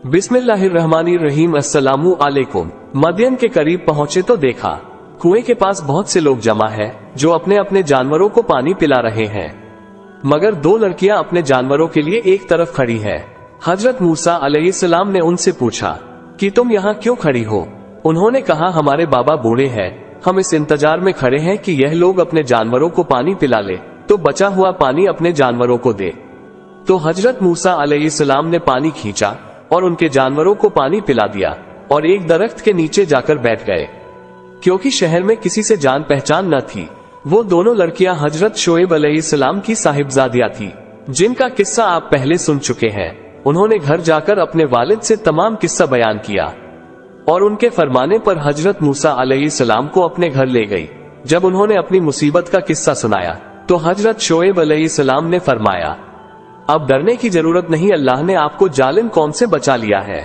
बिस्मिल्लाहिर्रहमानिर्रहीम। अस्सलामु अलैकुम। मदियन के करीब पहुंचे तो देखा कुएं के पास बहुत से लोग जमा है जो अपने अपने जानवरों को पानी पिला रहे हैं, मगर दो लड़कियां अपने जानवरों के लिए एक तरफ खड़ी है। हजरत मूसा अलैहिस्सलाम ने उनसे पूछा कि तुम यहाँ क्यों खड़ी हो? उन्होंने कहा, हमारे बाबा बूढ़े हैं, हम इस इंतजार में खड़े हैं कि यह लोग अपने जानवरों को पानी पिला ले तो बचा हुआ पानी अपने जानवरों को दे। तो हजरत मूसा अलैहिस्सलाम ने पानी खींचा और उनके जानवरों को पानी पिला दिया और एक दरख्त के नीचे जाकर बैठ गए। क्योंकि शहर में किसी से जान पहचान न थी, वो दोनों लड़कियां हजरत शोएब अलैहिस्सलाम की साहिबजादियां थी, जिनका किस्सा आप पहले सुन चुके हैं। उन्होंने घर जाकर अपने वालिद से तमाम किस्सा बयान किया और उनके फरमाने पर हजरत मूसा अलैहिस्सलाम को अपने घर ले गई। जब उन्होंने अपनी मुसीबत का किस्सा सुनाया तो हजरत शोएब अलैहिस्सलाम ने फरमाया, अब डरने की जरूरत नहीं, अल्लाह ने आपको जालिम कौम से बचा लिया है।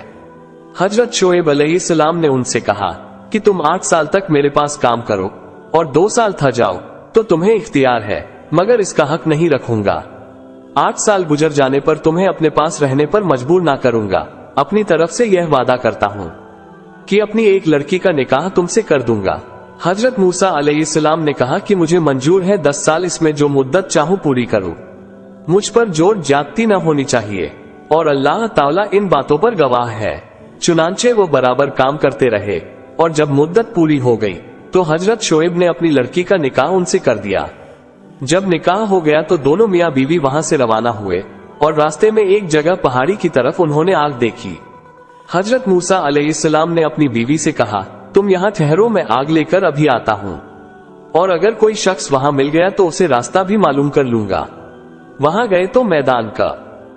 हजरत शोएब अलैहिस्सलाम ने उनसे कहा कि तुम 8 साल तक मेरे पास काम करो और 2 साल थक जाओ तो तुम्हें इख्तियार है, मगर इसका हक नहीं रखूंगा। 8 साल गुजर जाने पर तुम्हें अपने पास रहने पर मजबूर ना करूंगा। अपनी तरफ से यह वादा करता हूँ कि अपनी एक लड़की का निकाह तुमसे कर दूंगा। हजरत मूसा अलैहिस्सलाम ने कहा कि मुझे मंजूर है, 10 साल इसमें जो मुद्दत चाहूं पूरी करूं। मुझ पर जोर ज्यादती न होनी चाहिए और अल्लाह ताला इन बातों पर गवाह है। चुनांचे वो बराबर काम करते रहे और जब मुद्दत पूरी हो गई तो हजरत शोएब ने अपनी लड़की का निकाह उनसे कर दिया। जब निकाह हो गया तो दोनों मियाँ बीवी वहां से रवाना हुए और रास्ते में एक जगह पहाड़ी की तरफ उन्होंने आग देखी। हजरत मूसा अलैहिस्सलाम ने अपनी बीवी से कहा, तुम यहाँ ठहरो, मैं आग लेकर अभी आता हूँ, और अगर कोई शख्स वहां मिल गया तो उसे रास्ता भी मालूम कर लूंगा। वहां गए तो मैदान का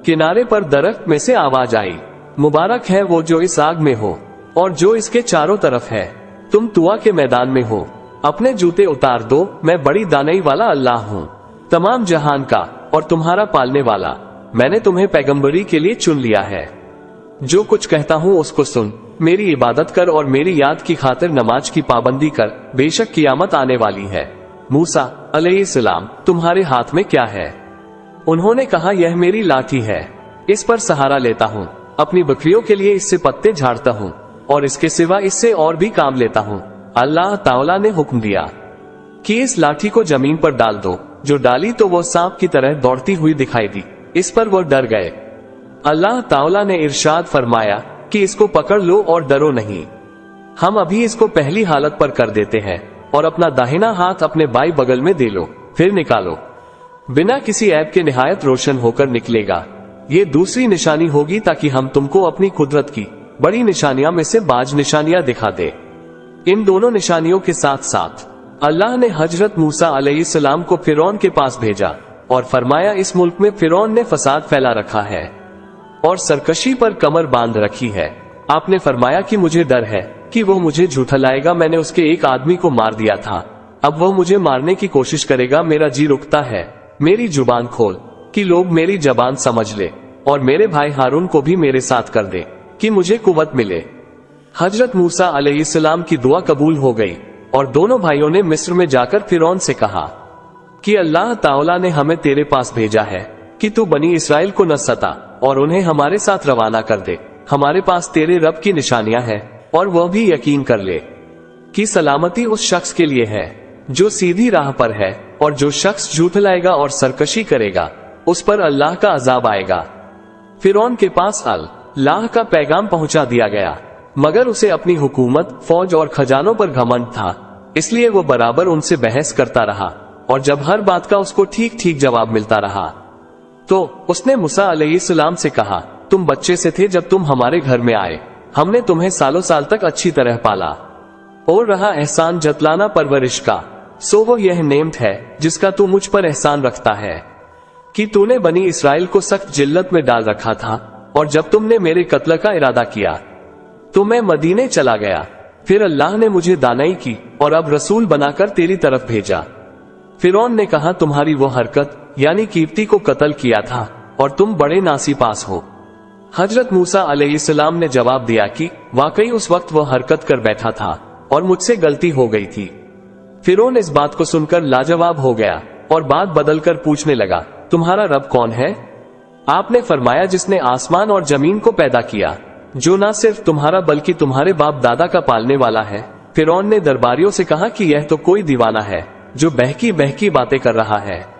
किनारे पर दरख्त में से आवाज आई, मुबारक है वो जो इस आग में हो और जो इसके चारों तरफ है। तुम तुआ के मैदान में हो, अपने जूते उतार दो, मैं बड़ी दानई वाला अल्लाह हूँ, तमाम जहान का और तुम्हारा पालने वाला। मैंने तुम्हें पैगंबरी के लिए चुन लिया है। जो कुछ कहता हूँ उसको सुन, मेरी इबादत कर और मेरी याद की खातिर नमाज की पाबंदी कर, बेशक कियामत आने वाली है। मूसा अलैहिस्सलाम, तुम्हारे हाथ में क्या है? उन्होंने कहा, यह मेरी लाठी है, इस पर सहारा लेता हूँ, अपनी बकरियों के लिए इससे पत्ते झाड़ता हूँ और इसके सिवा इससे और भी काम लेता हूँ। अल्लाह ताला ने हुक्म दिया कि इस लाठी को जमीन पर डाल दो। जो डाली तो वो सांप की तरह दौड़ती हुई दिखाई दी। इस पर वो डर गए। अल्लाह ताला ने इरशाद फरमाया कि इसको पकड़ लो और डरो नहीं, हम अभी इसको पहली हालत पर कर देते हैं और अपना दाहिना हाथ अपने बाई बगल में दे लो, फिर निकालो, बिना किसी ऐब के निहायत रोशन होकर निकलेगा। ये दूसरी निशानी होगी ताकि हम तुमको अपनी कुदरत की बड़ी निशानियां में से बाज निशानियां दिखा दे। इन दोनों निशानियों के साथ साथ अल्लाह ने हजरत मूसा अलैहिस्सलाम को फिरौन के पास भेजा और फरमाया, इस मुल्क में फिरौन ने फसाद फैला रखा है और सरकशी पर कमर बांध रखी है। आपने फरमाया कि मुझे डर है कि वो मुझे झूठलाएगा। मैंने उसके एक आदमी को मार दिया था, अब वो मुझे मारने की कोशिश करेगा। मेरा जी रुकता है, मेरी जुबान खोल कि लोग मेरी जबान समझ ले और मेरे भाई हारून को भी मेरे साथ कर दे कि मुझे कुव्वत मिले। हजरत मूसा अलैहिस्सलाम की दुआ कबूल हो गई और दोनों भाइयों ने मिस्र में जाकर फिरौन से कहा कि अल्लाह ताला ने हमें तेरे पास भेजा है कि तू बनी इसराइल को न सता और उन्हें हमारे साथ रवाना कर दे। हमारे पास तेरे रब की निशानियां हैं और वह भी यकीन कर ले कि सलामती उस शख्स के लिए है जो सीधी राह पर है, और जो शख्स झूठलाएगा और सरकशी करेगा उस पर अल्लाह का अजाब आएगा। फिरौन के पास अल्लाह का पैगाम पहुंचा दिया गया, मगर उसे अपनी हुकूमत, फौज और खजानों पर घमंड था, इसलिए वो बराबर उनसे बहस करता रहा और जब हर बात का उसको ठीक ठीक जवाब मिलता रहा तो उसने मूसा अलैहिस्सलाम से कहा, तुम बच्चे से थे जब तुम हमारे घर में आए, हमने तुम्हें सालों साल तक अच्छी तरह पाला और रहा एहसान जतलाना परवरिश का, सो वो यह नेमत है जिसका तू मुझ पर एहसान रखता है कि तूने बनी इसराइल को सख्त जिल्लत में डाल रखा था, और जब तुमने मेरे कत्ल का इरादा किया तो मैं मदीने चला गया। फिर अल्लाह ने मुझे दानाई की और अब रसूल बनाकर तेरी तरफ भेजा। फिरौन ने कहा, तुम्हारी वो हरकत यानी कीर्ति को कत्ल किया था और तुम बड़े नासीपास हो। हजरत मूसा अलैहिस्सलाम ने जवाब दिया कि वाकई उस वक्त वो हरकत कर बैठा था और मुझसे गलती हो गई थी। फिरौन इस बात को सुनकर लाजवाब हो गया और बात बदलकर पूछने लगा, तुम्हारा रब कौन है? आपने फरमाया, जिसने आसमान और जमीन को पैदा किया। जो न सिर्फ तुम्हारा बल्कि तुम्हारे बाप दादा का पालने वाला है। फिरौन ने दरबारियों से कहा कि यह तो कोई दीवाना है जो बहकी बहकी बातें कर रहा है।